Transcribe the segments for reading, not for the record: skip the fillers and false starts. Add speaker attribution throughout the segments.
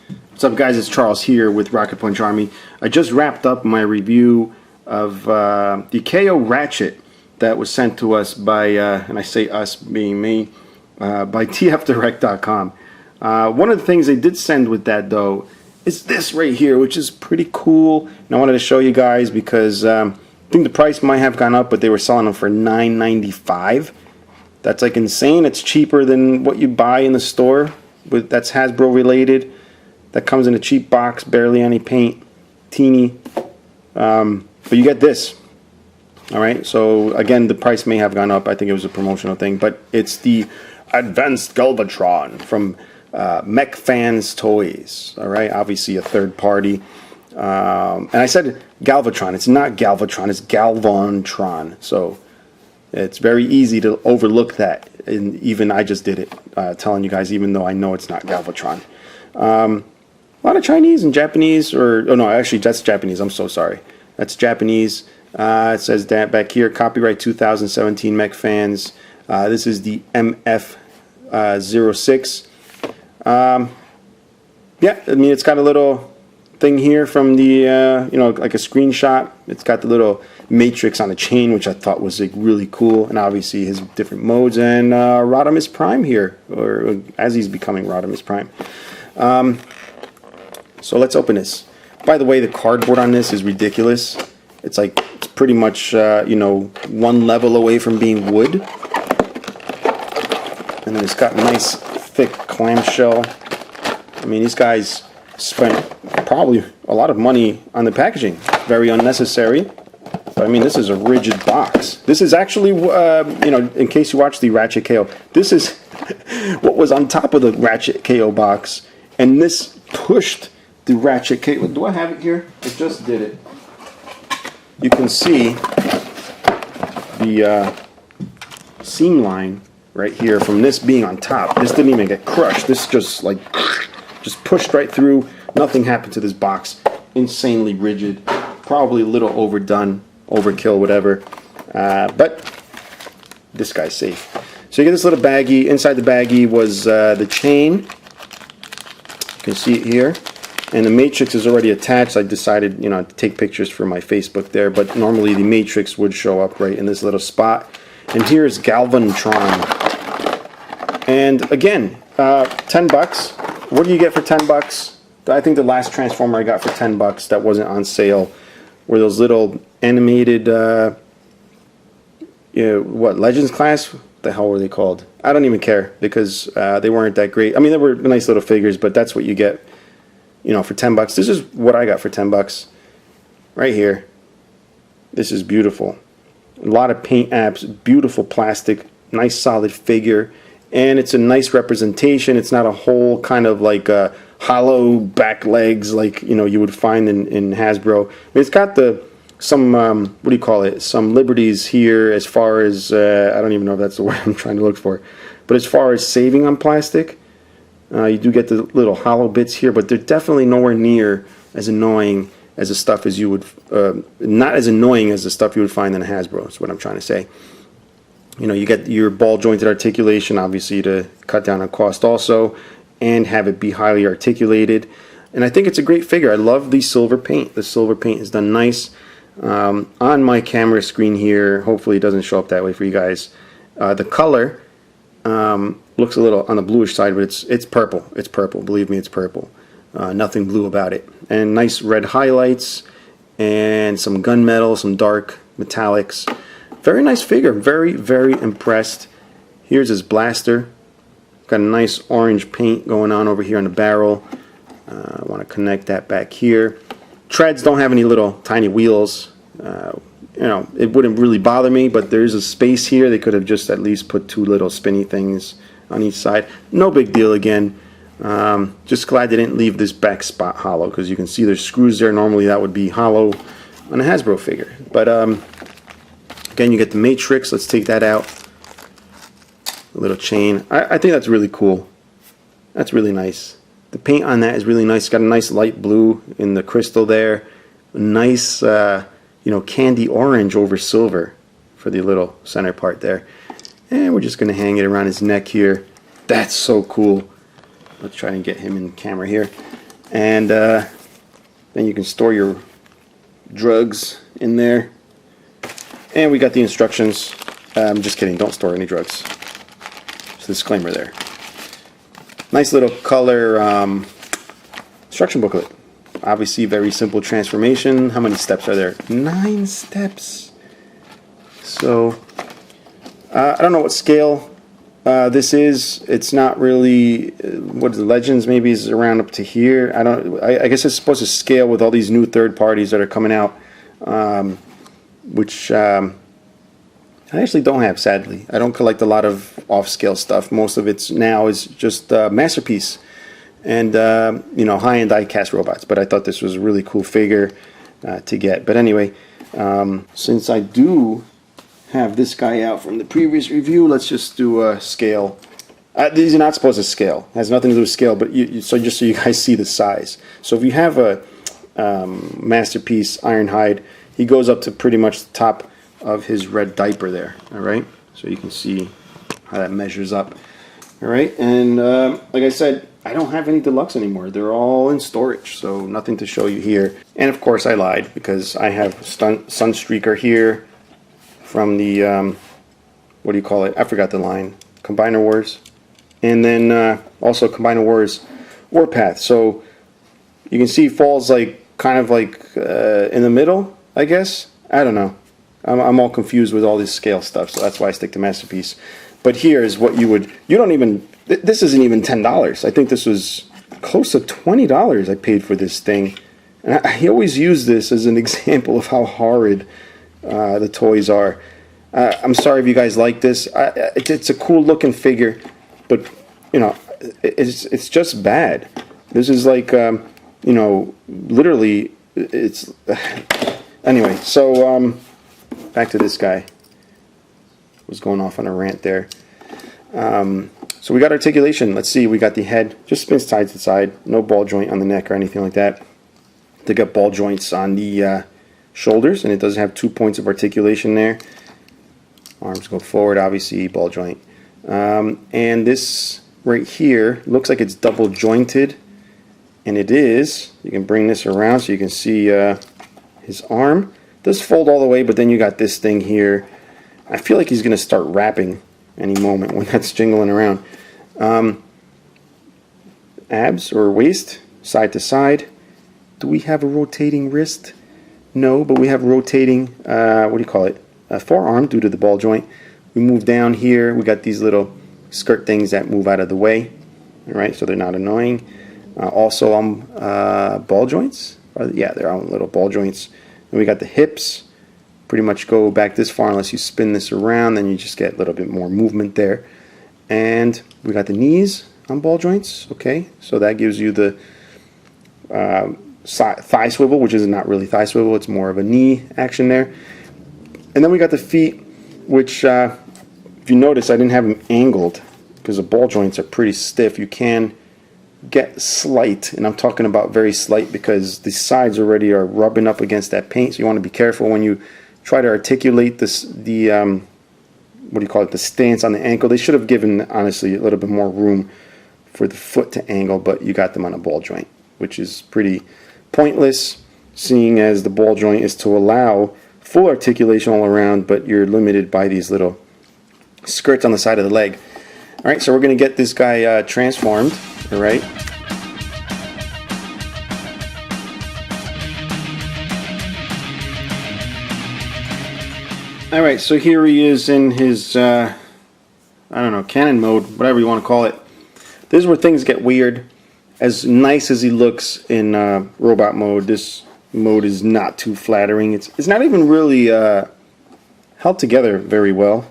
Speaker 1: What's up, guys? It's Charles here with Rocket Punch Army. I just wrapped up my review of the KO Ratchet that was sent to us by, and I say us being me, by tfdirect.com. One of the things they did send with that, though, is this right here, which is pretty cool. And I wanted to show you guys because I think the price might have gone up, but they were selling them for $9.95. That's like insane. It's cheaper than what you buy in the store. That's Hasbro related. That comes in a cheap box, barely any paint, teeny. But you get this. Alright, so again, the price may have gone up. I think it was a promotional thing. But it's the Advanced Galvontron from MechFansToys. Alright, obviously a third party. And I said Galvontron. It's not Galvontron, it's Galvontron. So it's very easy to overlook that. And even I just did it, telling you guys, even though I know it's not Galvontron. A lot of Chinese and Japanese, oh no, actually that's Japanese, I'm so sorry. That's Japanese. It says that back here, copyright 2017 MechFans. This is the MF-06. Yeah, I mean, it's got a little thing here from the, you know, like a screenshot. It's got the little matrix on a chain, which I thought was like really cool. And obviously his different modes and Rodimus Prime here, or as he's becoming Rodimus Prime. So let's open this. By the way, the cardboard on this is ridiculous. It's like, it's pretty much, you know, one level away from being wood. And then it's got nice, thick clamshell. I mean, these guys spent probably a lot of money on the packaging. Very unnecessary. But I mean, this is a rigid box. This is actually, you know, in case you watch the Ratchet KO, this is what was on top of the Ratchet KO box. And this pushed the Ratchet KO. Do I have it here? I just did it. You can see the seam line right here from this being on top. This didn't even get crushed. This just like just pushed right through. Nothing happened to this box. Insanely rigid. Probably a little overdone, overkill, whatever. But this guy's safe. So you get this little baggie. Inside the baggie was the chain. You can see it here. And the matrix is already attached. I decided, you know, to take pictures for my Facebook there, but normally the matrix would show up right in this little spot. And here's Galvontron. And again, 10 bucks. What do you get for 10 bucks? I think the last Transformer I got for 10 bucks that wasn't on sale were those little animated, you know, what, Legends class? What the hell were they called? I don't even care because they weren't that great. I mean, they were nice little figures, but that's what you get. You know, for 10 bucks. This is what I got for 10 bucks. Right here. This is beautiful. A lot of paint apps, beautiful plastic, nice solid figure, and it's a nice representation. It's not a whole kind of like hollow back legs like, you know, you would find in Hasbro. I mean, it's got some what do you call it? Some liberties here as far as I don't even know if that's the word I'm trying to look for. But as far as saving on plastic, you do get the little hollow bits here, but they're definitely nowhere near as annoying as the stuff as you would, not as annoying as the stuff you would find in a Hasbro, is what I'm trying to say. You know, you get your ball jointed articulation, obviously, to cut down on cost also, and have it be highly articulated. And I think it's a great figure. I love the silver paint. The silver paint is done nice. On my camera screen here, hopefully it doesn't show up that way for you guys. The color looks a little on the bluish side, but it's purple. It's purple. Believe me, it's purple. Nothing blue about it. And nice red highlights and some gunmetal, some dark metallics. Very nice figure. Very, very impressed. Here's his blaster. Got a nice orange paint going on over here on the barrel. I want to connect that back here. Treads don't have any little tiny wheels. You know, it wouldn't really bother me, but there's a space here. They could have just at least put two little spinny things on each side. No big deal again. Just glad they didn't leave this back spot hollow, because you can see there's screws there. Normally that would be hollow on a Hasbro figure. But again, you get the matrix. Let's take that out. A little chain. I think that's really cool. That's really nice. The paint on that is really nice. It's got a nice light blue in the crystal there. A nice, you know, candy orange over silver for the little center part there. And we're just going to hang it around his neck here. That's so cool. Let's try and get him in camera here. and then you can store your drugs in there. And we got the instructions. I'm just kidding, don't store any drugs. Just a disclaimer there. Nice little color instruction booklet. Obviously very simple transformation. How many steps are there? 9 steps. So I don't know what scale this is. It's not really what is the Legends maybe is around up to here. I guess it's supposed to scale with all these new third parties that are coming out, which I actually don't have, sadly. I don't collect a lot of off-scale stuff. Most of it's now is just Masterpiece and you know, high-end die-cast robots. But I thought this was a really cool figure to get. But anyway, since I do have this guy out from the previous review, let's just do a scale. These are not supposed to scale. It has nothing to do with scale, but so just so you guys see the size. So if you have a Masterpiece Ironhide, he goes up to pretty much the top of his red diaper there. All right, so you can see how that measures up. All right, and like I said, I don't have any deluxe anymore. They're all in storage, so nothing to show you here. And of course I lied, because I have Sunstreaker here from the what do you call it? I forgot the line. Combiner Wars, and then also Combiner Wars Warpath. So you can see he falls like kind of like in the middle, I guess. I don't know. I'm all confused with all this scale stuff, so that's why I stick to Masterpiece. But here is what you would. You don't even. This isn't even $10. I think this was close to $20 I paid for this thing. And I always use this as an example of how horrid the toys are. I'm sorry if you guys like this. It's a cool looking figure, but you know, it's just bad. This is like you know, literally, it's anyway. So back to this guy. Was going off on a rant there. So we got articulation. Let's see. We got the head just spins side to side. No ball joint on the neck or anything like that. They got ball joints on the shoulders, and it does have 2 points of articulation there. Arms go forward, obviously, ball joint. And this right here looks like it's double jointed, and it is. You can bring this around so you can see his arm. It does fold all the way, but then you got this thing here. I feel like he's going to start rapping any moment when that's jingling around. Abs or waist, side to side. Do we have a rotating wrist? No, but we have rotating, what do you call it? A forearm due to the ball joint. We move down here. We got these little skirt things that move out of the way. All right, so they're not annoying. Also on ball joints. Yeah, they're on little ball joints. And we got the hips. Pretty much go back this far unless you spin this around, then you just get a little bit more movement there. And we got the knees on ball joints. Okay, so that gives you the thigh swivel, which is not really thigh swivel, it's more of a knee action there. And then we got the feet, which if you notice, I didn't have them angled because the ball joints are pretty stiff. You can get slight, and I'm talking about very slight because the sides already are rubbing up against that paint, so you want to be careful when you try to articulate this, the what do you call it, the stance on the ankle. They should have given, honestly, a little bit more room for the foot to angle, but you got them on a ball joint, which is pretty pointless, seeing as the ball joint is to allow full articulation all around, but you're limited by these little skirts on the side of the leg. All right, so we're going to get this guy transformed, all right? Alright, so here he is in his, I don't know, cannon mode, whatever you want to call it. This is where things get weird. As nice as he looks in robot mode, this mode is not too flattering. It's not even really held together very well.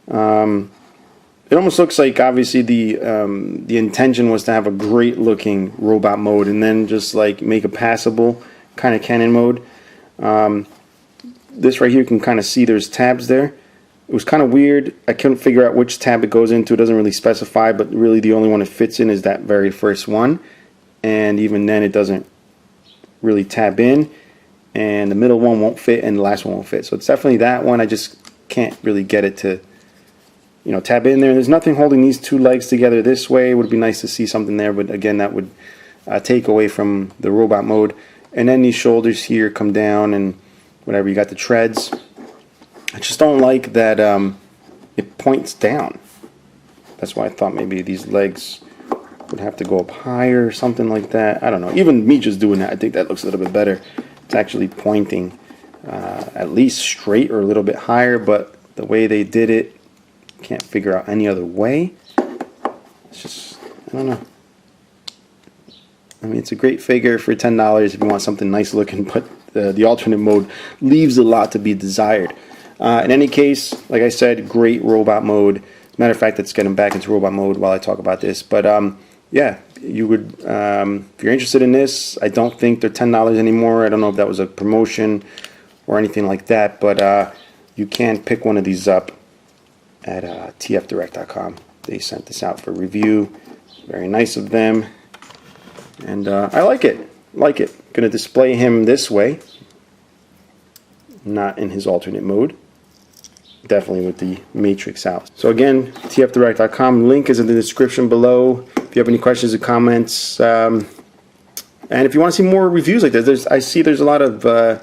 Speaker 1: It almost looks like, obviously, the intention was to have a great looking robot mode and then just like make a passable kind of cannon mode. This right here, you can kind of see there's tabs there. It was kind of weird. I couldn't figure out which tab it goes into. It doesn't really specify, but really the only one it fits in is that very first one. And even then it doesn't really tab in. And the middle one won't fit and the last one won't fit. So it's definitely that one. I just can't really get it to, you know, tab in there. There's nothing holding these two legs together this way. It would be nice to see something there, but again, that would take away from the robot mode. And then these shoulders here come down and whatever, you got the treads. I just don't like that it points down. That's why I thought maybe these legs would have to go up higher or something like that. I don't know. Even me just doing that, I think that looks a little bit better. It's actually pointing at least straight or a little bit higher, but the way they did it, can't figure out any other way. It's just, I don't know. I mean, it's a great figure for $10 if you want something nice looking, but the alternate mode leaves a lot to be desired. In any case, like I said, great robot mode. As a matter of fact, let's get him back into robot mode while I talk about this. But yeah, you would, if you're interested in this, I don't think they're $10 anymore. I don't know if that was a promotion or anything like that, but you can pick one of these up at tfdirect.com. They sent this out for review. Very nice of them. And I like it. Like it. Going to display him this way, not in his alternate mode. Definitely with the matrix out. So again, tfdirect.com. Link is in the description below. If you have any questions or comments, and if you want to see more reviews like this, I see there's a lot of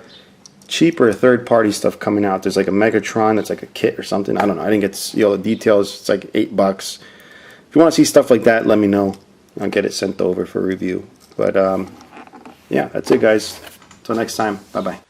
Speaker 1: cheaper third-party stuff coming out. There's like a Megatron that's like a kit or something. I don't know. I didn't get to see all the details. It's like $8. If you want to see stuff like that, let me know. I'll get it sent over for review. But yeah, that's it, guys. Until next time. Bye-bye.